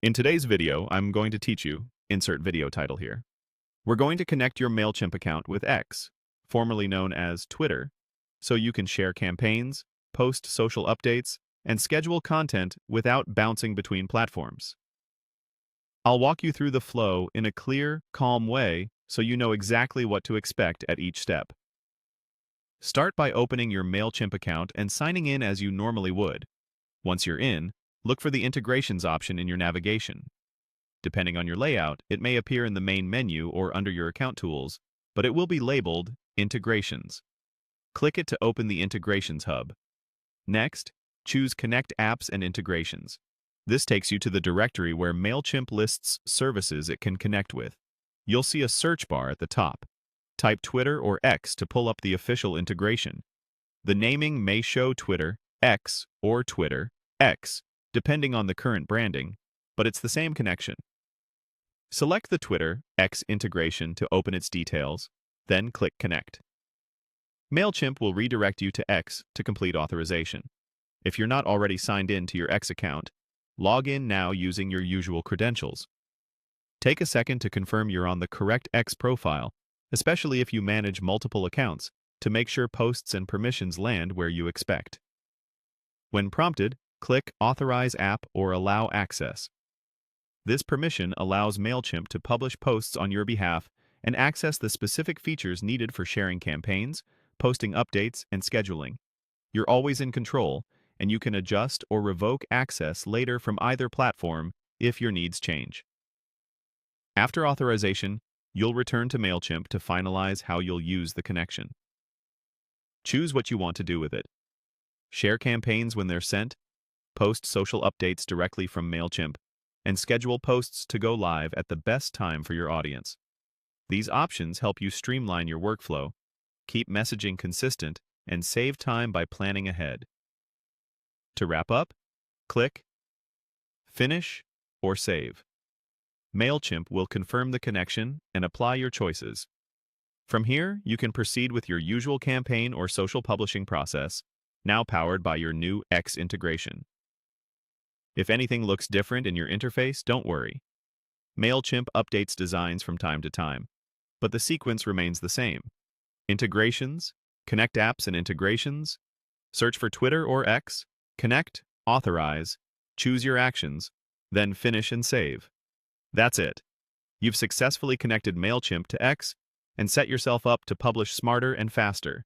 In today's video, I'm going to teach you, insert video title here. We're going to connect your Mailchimp account with X, formerly known as Twitter, so you can share campaigns, post social updates, and schedule content without bouncing between platforms. I'll walk you through the flow in a clear, calm way so you know exactly what to expect at each step. Start by opening your Mailchimp account and signing in as you normally would. Once you're in, look for the Integrations option in your navigation. Depending on your layout, it may appear in the main menu or under your account tools, but it will be labeled Integrations. Click it to open the Integrations hub. Next, choose Connect Apps and Integrations. This takes you to the directory where Mailchimp lists services it can connect with. You'll see a search bar at the top. Type Twitter or X to pull up the official integration. The naming may show Twitter, X, or Twitter, X, depending on the current branding, but it's the same connection. Select the Twitter, X integration to open its details, then click Connect. Mailchimp will redirect you to X to complete authorization. If you're not already signed in to your X account, log in now using your usual credentials. Take a second to confirm you're on the correct X profile, especially if you manage multiple accounts, to make sure posts and permissions land where you expect. When prompted, click Authorize App or Allow Access. This permission allows Mailchimp to publish posts on your behalf and access the specific features needed for sharing campaigns, posting updates, and scheduling. You're always in control, and you can adjust or revoke access later from either platform if your needs change. After authorization, you'll return to Mailchimp to finalize how you'll use the connection. Choose what you want to do with it. Share campaigns when they're sent, post social updates directly from Mailchimp, and schedule posts to go live at the best time for your audience. These options help you streamline your workflow, keep messaging consistent, and save time by planning ahead. To wrap up, click Finish or Save. Mailchimp will confirm the connection and apply your choices. From here, you can proceed with your usual campaign or social publishing process, now powered by your new X integration. If anything looks different in your interface, don't worry. Mailchimp updates designs from time to time, but the sequence remains the same. Integrations, connect apps and integrations, search for Twitter or X, connect, authorize, choose your actions, then finish and save. That's it. You've successfully connected Mailchimp to X and set yourself up to publish smarter and faster.